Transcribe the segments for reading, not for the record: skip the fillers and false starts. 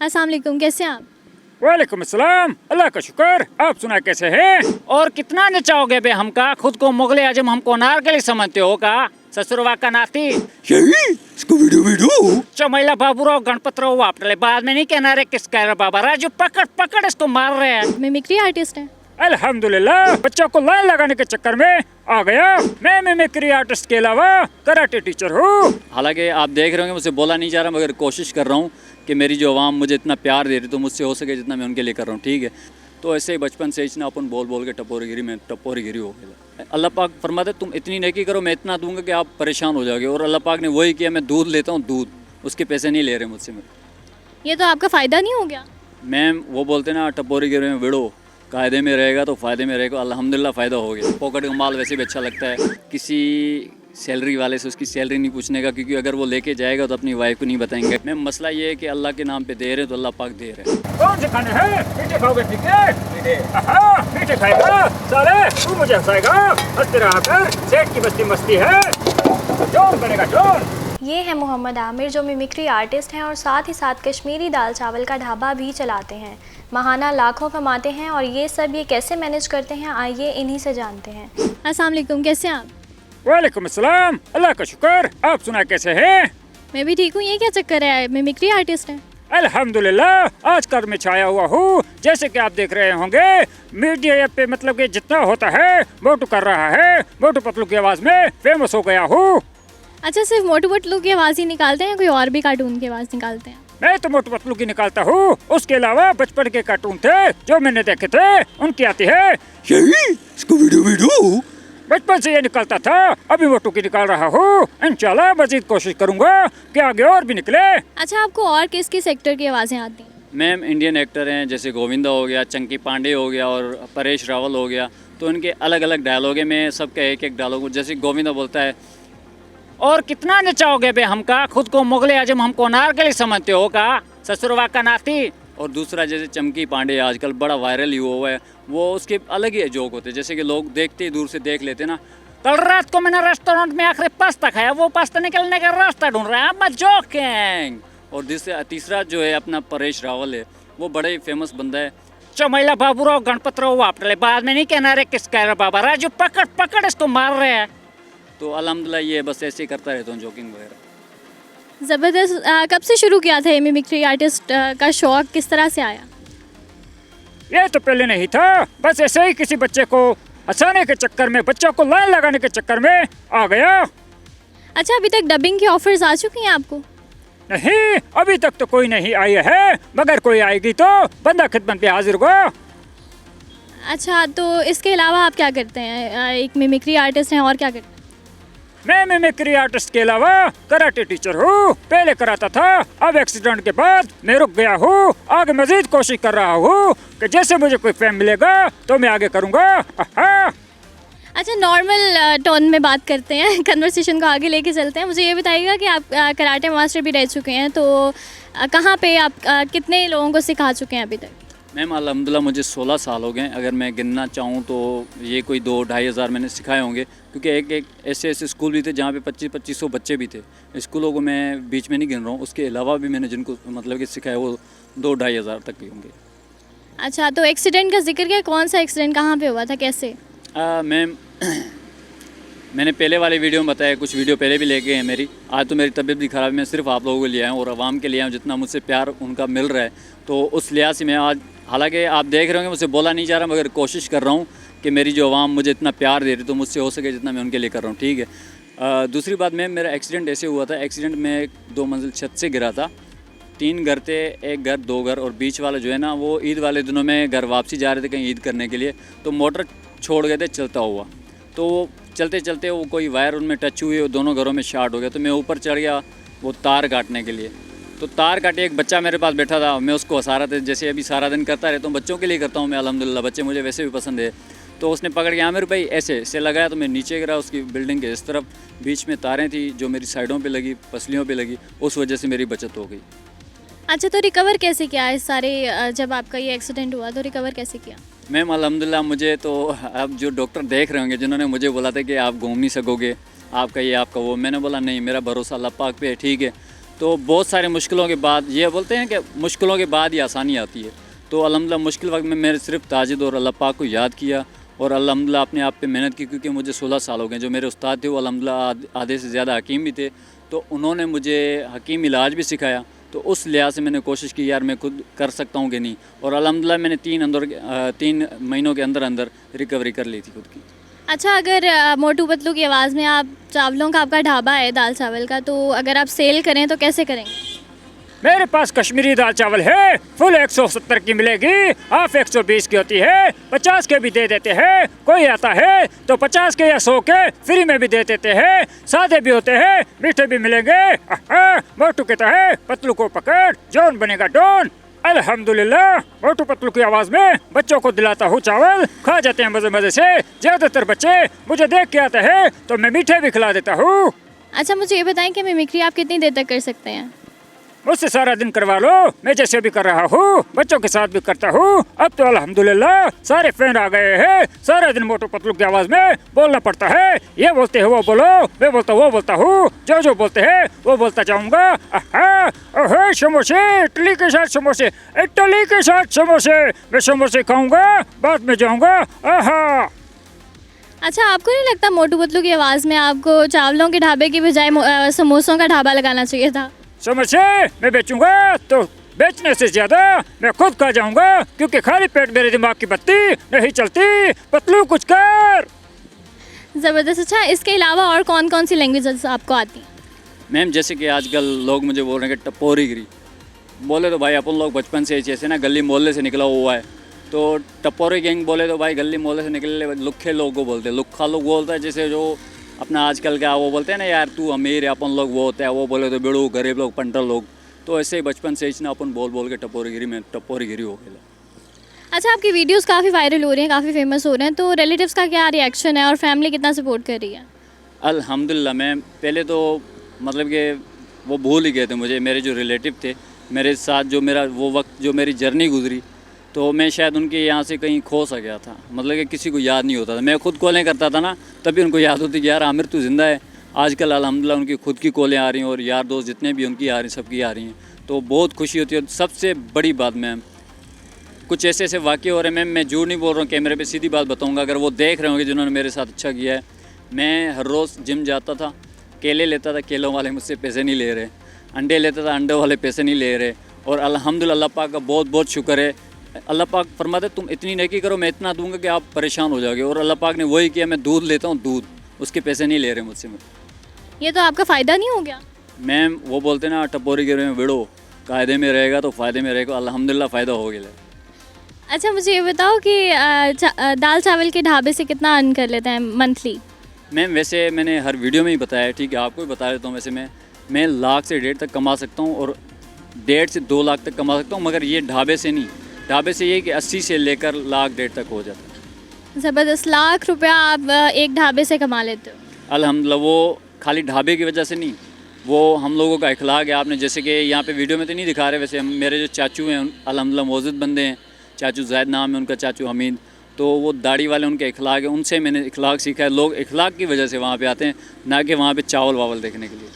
अस्सलाम वालेकुम, कैसे हैं आप? वालेकुम अस्सलाम, अल्लाह का शुक्र। आप सुना कैसे हैं? और कितना नचाओगे बे हमका? खुद को मुगले आजम हमको नारगली समझते हो का? ससुरवा का नाती यही चमैला बाबूराव गणपतराव वापरले बाद में नहीं कहना रे किस कह रहा बाबा राजू पकड़ पकड़ इसको मार रहे हैं। मिमिक्री आर्टिस्ट हैं। अल्हम्दुलिल्लाह बच्चों को लाइन लगाने के चक्कर में आ गया। मैं मिमिक्री आर्टिस्ट के अलावा कराटे टीचर हूँ। हालांकि आप देख रहे होंगे मुझसे बोला नहीं जा रहा, मगर कोशिश कर रहा हूँ कि मेरी जो आवाम मुझे इतना प्यार दे रही तो मुझसे हो सके जितना मैं उनके लिए कर रहा हूँ, ठीक है। तो ऐसे ही बचपन से इतना अपन बोल बोल के टपोरीगिरी में टपोरीगिरी हो गया। अल्लाह पाक फरमाते तुम इतनी नेकी करो मैं इतना दूंगा कि आप परेशान हो जाओगे, और अल्लाह पाक ने वही किया। मैं दूध लेता हूँ, दूध उसके पैसे नहीं ले रहे मुझसे। ये तो आपका फ़ायदा नहीं हो गया? मैम वो बोलते ना टपोरीगिरी में विड़ो कायदे में रहेगा तो फ़ायदे में रहेगा। अल्हम्दुलिल्लाह फ़ायदा हो गया। पॉकेट का माल वैसे भी अच्छा लगता है। किसी सैलरी वाले से उसकी सैलरी नहीं पूछने का, क्योंकि अगर वो लेके जाएगा तो अपनी वाइफ को नहीं बताएंगे। मैम मसला ये है कि अल्लाह के नाम पे दे रहे हैं तो अल्लाह पाक दे रहे हैं। कौन से खाने हैं? मीठे खाओगे? ठीक है मीठे खाएगा साले, तू मुझे हंसाएगा। हंसते रहा कर, सेठ की बस्ती मस्ती है, जोन करेगा जोन। ये है मोहम्मद आमिर जो मिमिक्री आर्टिस्ट हैं और साथ ही साथ कश्मीरी दाल चावल का ढाबा भी चलाते हैं। महाना लाखों कमाते हैं और ये सब ये कैसे मैनेज करते हैं, आइए इन्हीं से जानते हैं। अस्सलाम वालेकुम, कैसे हैं आप? वालेकुम अस्सलाम, अल्लाह का शुक्र। आप सुना कैसे हैं? मैं भी ठीक हूँ। ये क्या चक्कर है, मिमिक्री आर्टिस्ट हैं? अल्हम्दुलिल्लाह आजकल मैं छाया हुआ हूँ। जैसे कि आप देख रहे होंगे मीडिया पे, मतलब कि जितना होता है मोटू कर रहा है। मोटू पतलू की आवाज़ में फेमस हो गया हूँ। अच्छा, सिर्फ मोटू पतलू की आवाज़ ही निकालते हैं, कोई और भी कार्टून की आवाज़ निकालते हैं? मैं तो मोटू पतलू की निकालता हूँ, उसके अलावा बचपन के कार्टून थे जो मैंने देखे थे उनकी आती है। यही बचपन से ये निकालता था, अभी मोटू की निकाल रहा हूँ। इंशाल्लाह मजीद कोशिश करूँगा कि आगे और भी निकले। अच्छा, आपको और किस किस सेक्टर की आवाज़ें आती हैं? मैम इंडियन एक्टर हैं, जैसे गोविंदा हो गया, चंकी पांडे हो गया और परेश रावल हो गया, तो इनके अलग अलग डायलॉग है। मैं सबका एक एक डायलॉग, जैसे गोविंदा बोलता है और कितना नचाओगे बे हमका? खुद को मुगले आजम हमको नारगली समझते हो का? ससुरवा का नाती। और दूसरा जैसे चमकी पांडे आजकल बड़ा वायरल ही हुआ है, वो उसके अलग ही जोक होते हैं। जैसे कि लोग देखते ही दूर से देख लेते ना। कल रात को मैंने रेस्टोरेंट में आखिरी पास्ता खाया, वो पास्ता निकलने का रास्ता ढूंढ रहा है। I'm joking। और तीसरा जो है अपना परेश रावल है, वो बड़ा ही फेमस बंदा है। चमैला बाबूराव गणपतराव वापरले बाद में नहीं कहना रे किस कह रहा बाबा राजू पकड़ पकड़ इसको मार रहे हैं। तो अल्हम्दुलिल्लाह ये बस ऐसे ही करता रहता हूँ, जोकिंग वगैरह। ज़बरदस्त। कब से शुरू किया था ये मिमिक्री आर्टिस्ट का शौक़, किस तरह से आया? ये तो पहले नहीं था, बस ऐसे ही किसी बच्चे को हंसाने के चक्कर में, बच्चों को लाइन लगाने के चक्कर में आ गया। अच्छा, अभी तक डबिंग की ऑफर्स आ चुकी हैं आपको? नहीं, अभी तक तो कोई नहीं आई है, मगर कोई आएगी तो बंदा खिदमत पे हाजिर होगा। अच्छा, तो इसके अलावा आप क्या करते हैं? एक मिमिक्री आर्टिस्ट हैं और क्या करते हैं? मैं मिमिक्री आर्टिस्ट के अलावा कराटे टीचर हूँ। पहले कराता था, अब एक्सीडेंट के बाद मैं रुक गया हूँ। आगे मजीद कोशिश कर रहा हूँ कि जैसे मुझे कोई फेम मिलेगा तो मैं आगे करूँगा। अच्छा, नॉर्मल टोन में बात करते हैं, कन्वर्सेशन को आगे लेके चलते हैं। मुझे ये बताइएगा कि आप कराटे मास्टर भी रह चुके हैं, तो कहाँ पे आप कितने लोगों को सिखा चुके हैं अभी तक? मैम अल्हम्दुलिल्लाह मुझे 16 साल हो गए। अगर मैं गिनना चाहूँ तो ये कोई 2-2.5 हज़ार मैंने सिखाए होंगे, क्योंकि एक ऐसे स्कूल भी थे जहाँ पे 2500 बच्चे भी थे। स्कूलों को मैं बीच में नहीं गिन रहा हूँ, उसके अलावा भी मैंने जिनको मतलब कि सिखाया वो 2-2.5 हज़ार तक के होंगे। अच्छा, तो एक्सीडेंट का जिक्र किया, कौन सा एक्सीडेंट, कहाँ पे हुआ था, कैसे? मैम मैंने पहले वाले वीडियो में बताया, कुछ वीडियो पहले भी लेके हैं मेरी। आज तो मेरी तबीयत भी ख़राब है, मैं सिर्फ आप लोगों के लिए आया हूँ और आवाम के लिए आया हूँ। जितना मुझसे प्यार उनका मिल रहा है तो उस लिहाज से मैं आज, हालांकि आप देख रहे होंगे मुझसे बोला नहीं जा रहा, मगर कोशिश कर रहा हूँ कि मेरी जो आवाम मुझे इतना प्यार दे रही तो मुझसे हो सके जितना मैं उनके लिए कर रहा हूँ, ठीक है। दूसरी बात मैम, मेरा एक्सीडेंट ऐसे हुआ था। एक्सीडेंट में 2 मंजिल छत से गिरा था। 3 घर थे, 1 घर 2 घर, और बीच वाला जो है ना वो ईद वाले दिनों में घर वापसी जा रहे थे कहीं ईद करने के लिए, तो मोटर छोड़ गए थे चलता हुआ। तो चलते चलते वो कोई वायर उनमें टच हुई और दोनों घरों में शॉर्ट हो गया। तो मैं ऊपर चढ़ गया वो तार काटने के लिए। तो तार काटे, एक बच्चा मेरे पास बैठा था, मैं उसको हंसा रहा था, जैसे अभी सारा दिन करता रहता हूँ, बच्चों के लिए करता हूँ मैं अल्हम्दुलिल्लाह, बच्चे मुझे वैसे भी पसंद है। तो उसने पकड़ के आमिर भाई ऐसे लगाया, तो मैं नीचे गिरा उसकी बिल्डिंग के इस तरफ। बीच में तारें थी जो मेरी साइडों पे लगी, पसलियों पे लगी, उस वजह से मेरी बचत हो गई। अच्छा, तो रिकवर कैसे किया इस सारे, जब आपका ये एक्सीडेंट हुआ तो रिकवर कैसे किया? मैम अल्हम्दुलिल्लाह मुझे तो, अब जो डॉक्टर देख रहे होंगे जिन्होंने मुझे बोला था कि आप घूम नहीं सकोगे, आपका ये आपका वो, मैंने बोला नहीं, मेरा भरोसा अल्लाह पाक पे है, ठीक है। तो बहुत सारे मुश्किलों के बाद ये बोलते हैं कि मुश्किलों के बाद ही आसानी आती है। तो अल्हम्दुलिल्लाह मुश्किल वक्त में मैंने सिर्फ ताजिद और अल्लाह पाक को याद किया और अल्हम्दुलिल्लाह अपने आप पे मेहनत की, क्योंकि मुझे 16 साल हो गए। जो मेरे उस्ताद थे वो अल्हम्दुलिल्लाह आधे से ज़्यादा हकीम भी थे, तो उन्होंने मुझे हकीम इलाज भी सिखाया। तो उस लिहाज से मैंने कोशिश की यार मैं खुद कर सकता हूँ कि नहीं, और अल्हम्दुलिल्लाह मैंने 3 महीनों के अंदर अंदर रिकवरी कर ली थी खुद की। अच्छा, अगर मोटू पतलू की आवाज़ में आप चावलों का आपका ढाबा है दाल चावल का, तो अगर आप सेल करें तो कैसे करेंगे? मेरे पास कश्मीरी दाल चावल है, फुल 170 की मिलेगी, हाफ 120 की होती है, 50 के भी दे देते हैं। कोई आता है तो 50 के या 100 के फ्री में भी दे देते हैं। सादे भी होते हैं, मीठे भी मिलेंगे। मोटू कहता है पतलू को पकड़, जौन बनेगा डॉन। अल्हम्दुलिल्लाह मोटू पतलू की आवाज़ में बच्चों को दिलाता हूँ चावल, खा जाते हैं मज़े मज़े से। ज़्यादातर बच्चे मुझे देख के आते हैं तो मैं मीठे भी खिला देता हूँ। अच्छा, मुझे ये बताएं कि मिमिक्री आप कितनी देर तक कर सकते हैं? मुझसे सारा दिन करवा लो, मैं जैसे भी कर रहा हूँ, बच्चों के साथ भी करता हूँ। अब तो अल्हम्दुलिल्लाह सारे फैन आ गए हैं। सारा दिन मोटू पतलू की आवाज़ में बोलना पड़ता है। ये बोलते हैं वो बोलो, मैं बोलता वो बोलता हूँ, जो बोलते हैं वो बोलता जाऊँगा। ओहे समोसे, इडली के साथ समोसे, इडली के साथ समोसे, मैं समोसे खाऊँगा, बाद में जाऊँगा। अच्छा, आपको नहीं लगता मोटू पतलू की आवाज़ में आपको चावलों के ढाबे की बजाय समोसों का ढाबा लगाना चाहिए था? समोसे मैं बेचूंगा तो बेचने से ज्यादा मैं खुद खा जाऊंगा, क्योंकि खाली पेट मेरे दिमाग की बत्ती नहीं चलती। पतलू कुछ कर। ज़बरदस्त। अच्छा, इसके अलावा और कौन कौन सी लैंग्वेजेस आपको आती हैं? मैम जैसे कि आजकल लोग मुझे बोल रहे हैं कि टपोरी गिरी बोले तो भाई अपन लोग बचपन से जैसे ना गली मोहल्ले से निकला हुआ है, तो टपोरी गैंग बोले तो भाई गली मोहल्ले से निकले लुखे लोग को बोलते हैं। लुखा लोग बोलता है जैसे जो अपना आजकल का वो बोलते हैं ना यार तू अमीर है, अपन लोग वो होता है, वो बोले तो बेड़ू गरीब लोग पंटर लोग। तो ऐसे ही बचपन से इतना अपन बोल बोल के टपोरीगिरी में टपोरीगिरी हो गया। अच्छा, आपकी वीडियोस काफ़ी वायरल हो रही हैं, काफ़ी फेमस हो रहे हैं, तो रिलेटिव्स का क्या रिएक्शन है और फैमिली कितना सपोर्ट कर रही है? अल्हम्दुलिल्लाह मैं पहले तो मतलब कि वो भूल ही गए थे मुझे। मेरे जो रिलेटिव थे मेरे साथ, जो मेरा वो वक्त जो मेरी जर्नी गुजरी, तो मैं शायद उनके यहाँ से कहीं खो सा गया था। मतलब कि किसी को याद नहीं होता था। मैं खुद कॉलें करता था ना, तभी उनको याद होती कि यार आमिर तू ज़िंदा है। आजकल अल्हम्दुलिल्लाह उनकी खुद की कॉलें आ रही हैं और यार दोस्त जितने भी उनकी आ रही हैं सबकी आ रही हैं, तो बहुत खुशी होती है। सबसे बड़ी बात मैम, कुछ ऐसे ऐसे वाक़े हो रहे हैं मैम, मैं झूठ नहीं बोल रहा हूँ, कैमरे पे सीधी बात बताऊँगा। अगर वो देख रहे होंगे जिन्होंने मेरे साथ अच्छा किया है, मैं हर रोज़ जिम जाता था, केले लेता था, केलों वाले मुझसे पैसे नहीं ले रहे, अंडे लेता था, अंडे वाले पैसे नहीं ले रहे। और अल्हम्दुलिल्लाह अल्लाह पाक का बहुत बहुत शुक्र है। अल्लाह पाक फरमाते तुम इतनी नेकी करो मैं इतना दूंगा कि आप परेशान हो जाओगे, और अल्लाह पाक ने वही किया। मैं दूध लेता हूँ, दूध उसके पैसे नहीं ले रहे मुझसे। ये तो आपका फ़ायदा नहीं हो गया? मैम वो बोलते ना टपोरी गिरे में विड़ो, कायदे में रहेगा तो फ़ायदे में रहेगा। अल्हम्दुलिल्लाह फ़ायदा हो गया। अच्छा, मुझे ये बताओ कि दाल चावल के ढाबे से कितना अर्न कर लेते हैं मंथली? मैम वैसे मैंने हर वीडियो में ही बताया है, ठीक है, आपको भी बता देता हूँ। वैसे मैं लाख से 1.5 तक कमा सकता हूँ और 1.5 से 2 लाख तक कमा सकता हूँ, मगर ये ढाबे से नहीं। ढाबे से ये कि 80 से लेकर लाख 1.5 तक हो जाता है। ज़बरदस्त। लाख रुपया आप एक ढाबे से कमा लेते हो? अल्हम्दुलिल्लाह वो खाली ढाबे की वजह से नहीं, वो हम लोगों का इखलाक है। आपने जैसे कि यहाँ पे वीडियो में तो नहीं दिखा रहे, वैसे मेरे जो चाचू हैं अल्हम्दुलिल्लाह मौजूद बंदे हैं। चाचू ज़ैद नाम है उनका, चाचू हमीद, तो वो दाढ़ी वाले उनके इखलाक है, उनसे मैंने इखलाक सीखा है। लोग इखलाक की वजह से वहाँ पे आते हैं, ना कि वहाँ पे चावल वावल देखने के लिए।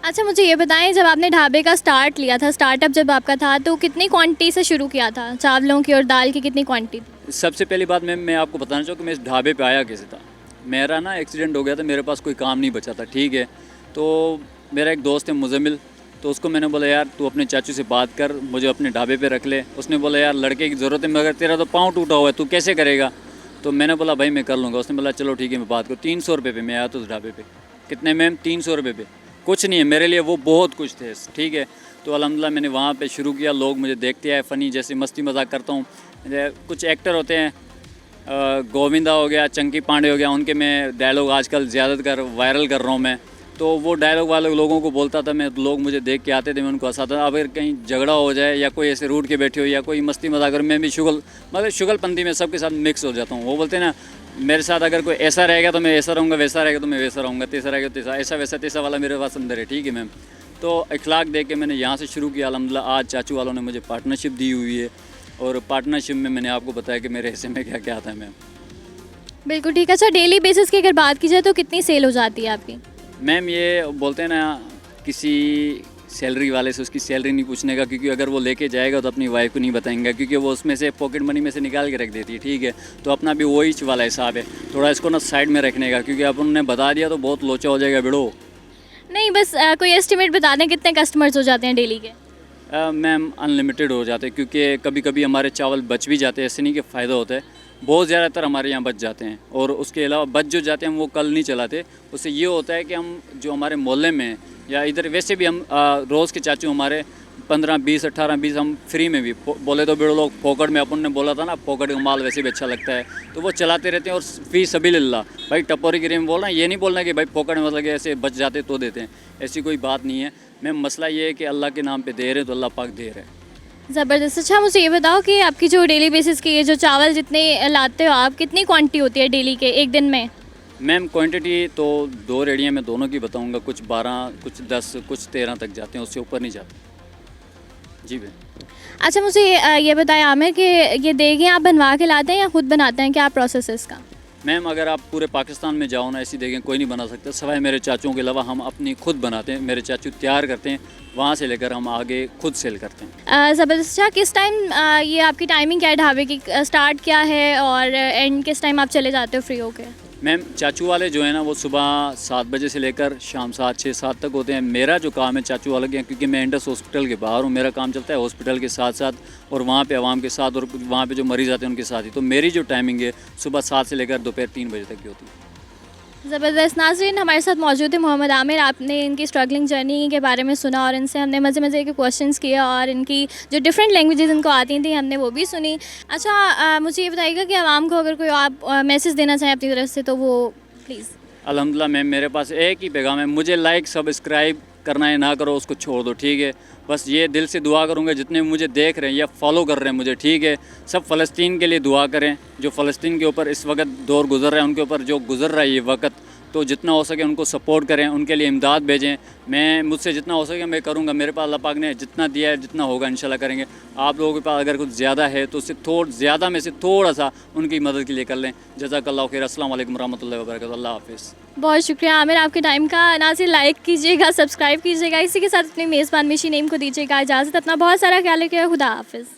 अच्छा, मुझे ये बताएं, जब आपने ढाबे का स्टार्ट लिया था, स्टार्टअप जब आपका था, तो कितनी क्वांटिटी से शुरू किया था? चावलों की और दाल की कितनी क्वांटिटी थी? सबसे पहली बात मैं आपको बताना चाहूँ कि मैं इस ढाबे पे आया कैसे था। मेरा ना एक्सीडेंट हो गया था, मेरे पास कोई काम नहीं बचा था, ठीक है। तो मेरा एक दोस्त है मुजम्मिल, तो उसको मैंने बोला यार तू अपने चाचू से बात कर, मुझे अपने ढाबे पे रख ले। उसने बोला यार लड़के की ज़रूरत है, मगर तेरा तो पाँव टूटा हुआ है, तू कैसे करेगा? तो मैंने बोला भाई मैं कर लूँगा। उसने बोला चलो ठीक है मैं बात करूँ। 300 रुपये पे मैं आया था उस ढाबे पे। कितने मैम? 300 रुपये पे कुछ नहीं है मेरे लिए, वो बहुत कुछ थे, ठीक है। तो अल्हम्दुलिल्लाह मैंने वहाँ पे शुरू किया। लोग मुझे देखते आए, फ़नी जैसे मस्ती मजाक करता हूँ। कुछ एक्टर होते हैं, गोविंदा हो गया, चंकी पांडे हो गया, उनके मैं डायलॉग आजकल ज़्यादातर वायरल कर रहा हूँ मैं। तो वो डायलॉग वाले लोगों को बोलता था मैं, लोग मुझे देख के आते थे, मैं उनको हंसाता था। अगर कहीं झगड़ा हो जाए या कोई ऐसे रूठ के बैठे हो या कोई मस्ती मजाक कर, मैं भी शुगलपंथी में सबके साथ मिक्स हो जाता हूँ। वो बोलते हैं ना मेरे साथ अगर कोई ऐसा रहेगा तो मैं ऐसा रहूँगा, वैसा रहेगा तो मैं वैसा रहूँगा, तेसा रहेगा तो ऐसा वैसा तेसा वाला मेरे पास अंदर है, ठीक है मैम। तो इखलाक देख के मैंने यहाँ से शुरू किया। अल्हम्दुलिल्लाह आज चाचू वालों ने मुझे पार्टनरशिप दी हुई है, और पार्टनरशिप में मैंने आपको बताया कि मेरे हिस्से में क्या क्या आता है मैम। बिल्कुल ठीक है। अच्छा, डेली बेसिस की अगर बात की जाए तो कितनी सेल हो जाती है आपकी? मैम ये बोलते हैं ना किसी सैलरी वाले से उसकी सैलरी नहीं पूछने का, क्योंकि अगर वो लेके जाएगा तो अपनी वाइफ को नहीं बताएंगे, क्योंकि वो उसमें से पॉकेट मनी में से निकाल के रख देती है, ठीक है। तो अपना भी वही वाला हिसाब है, थोड़ा इसको ना साइड में रखने का, क्योंकि अपन ने बता दिया तो बहुत लोचा हो जाएगा भिड़ो। नहीं, बस कोई एस्टिमेट बता दें कितने कस्टमर्स हो जाते हैं डेली के? मैम अनलिमिटेड हो जाते हैं, क्योंकि कभी कभी हमारे चावल बच भी जाते हैं, ऐसे नहीं कि फ़ायदा होता है, बहुत ज़्यादातर हमारे यहाँ बच जाते हैं। और उसके अलावा बच जो जाते हैं हम वो कल नहीं चलाते। उससे ये होता है कि हम जो हमारे मोहल्ले में या इधर वैसे भी हम रोज़ के चाचू हमारे 15, 20, 18, 20 हम फ्री में भी बोले तो बेड़ो लोग पॉकेट में, अपन ने बोला था ना पॉकेट का माल वैसे भी अच्छा लगता है, तो वो चलाते रहते हैं। और फी सभी लिल्ला भाई टपोरी गिरी में बोल रहे हैं, ये नहीं बोलना कि भाई पॉकेट में मतलब कि ऐसे बच जाते तो देते हैं, ऐसी कोई बात नहीं है। मैम मसला ये है कि अल्लाह के नाम पे दे रहे हैं तो अल्लाह पाक दे रहे हैं। ज़बरदस्त। अच्छा, मुझे ये बताओ कि आपकी जो डेली बेसिस की ये जो चावल जितने लाते हो आप, कितनी क्वांटिटी होती है डेली के एक दिन में? मैम क्वांटिटी तो 2 रेडियाँ में दोनों की बताऊंगा, कुछ 12, कुछ 10, कुछ 13 तक जाते हैं, उससे ऊपर नहीं जाते। जी मैम। अच्छा, मुझे ये बताएं आमिर कि ये देखें आप बनवा के लाते हैं या खुद बनाते हैं, क्या प्रोसेस है इसका? मैम अगर आप पूरे पाकिस्तान में जाओ ना, ऐसी देखें कोई नहीं बना सकता सिवाय मेरे चाचुओं के अलावा। हम अपनी खुद बनाते हैं, मेरे चाचू तैयार करते हैं, वहाँ से लेकर हम आगे खुद सेल करते हैं। ज़बरदस्त। अच्छा, किस टाइम ये आपकी टाइमिंग क्या है ढाबे की, स्टार्ट क्या है और एंड किस टाइम आप चले जाते हो फ्री होके? मैम चाचू वाले जो है ना वो सुबह 7 बजे से लेकर शाम 7, 6, 7 तक होते हैं। मेरा जो काम है चाचू वाले के, क्योंकि मैं इंडस हॉस्पिटल के बाहर हूँ, मेरा काम चलता है हॉस्पिटल के साथ साथ और वहाँ पे आवाम के साथ और वहाँ पे जो मरीज़ आते हैं उनके साथ ही। तो मेरी जो टाइमिंग है सुबह 7 से लेकर दोपहर 3 बजे तक की होती है। ज़बरदस्त। नाज़रीन, हमारे साथ मौजूद है मोहम्मद आमिर। आपने इनकी स्ट्रगलिंग जर्नी के बारे में सुना और इनसे हमने मज़े मज़े के क्वेश्चंस किए और इनकी जो डिफरेंट लैंग्वेजेस इनको आती थी हमने वो भी सुनी। अच्छा, मुझे ये बताइएगा कि आवाम को अगर कोई आप मैसेज देना चाहें अपनी तरफ से तो वो प्लीज़। अल्हम्दुलिल्लाह मैम, मेरे पास एक ही पैगाम है, मुझे लाइक सब्सक्राइब करना है ना करो उसको छोड़ दो, ठीक है। बस ये दिल से दुआ करूँगा जितने मुझे देख रहे हैं या फॉलो कर रहे हैं मुझे, ठीक है, सब फ़लस्तीन के लिए दुआ करें। जो फ़लस्तीन के ऊपर इस वक्त दौर गुजर रहा है, उनके ऊपर जो गुजर रहा है ये वक्त, तो जितना हो सके उनको सपोर्ट करें, उनके लिए इमदाद भेजें। मैं मुझसे जितना हो सके मैं करूँगा, मेरे पास अल्लाह पाक ने जितना दिया है, जितना होगा इंशाल्लाह करेंगे। आप लोगों के पास अगर कुछ ज़्यादा है तो उससे ज़्यादा में से थोड़ा सा उनकी मदद के लिए कर लें। जज़ाकल्लाहु खैर। अस्सलाम वालेकुम रहमतुल्लाहि व बरकातहू। अल्लाह हाफ़िज़। बहुत शुक्रिया आमिर आपके टाइम का। ना सिर्फ लाइक कीजिएगा, सब्सक्राइब कीजिएगा, इसी के साथ अपनी मेज़बान मिशी नेम को दीजिएगा इजाज़त। अपना बहुत सारा ख्याल रखिएगा। खुदा हाफ़िज़।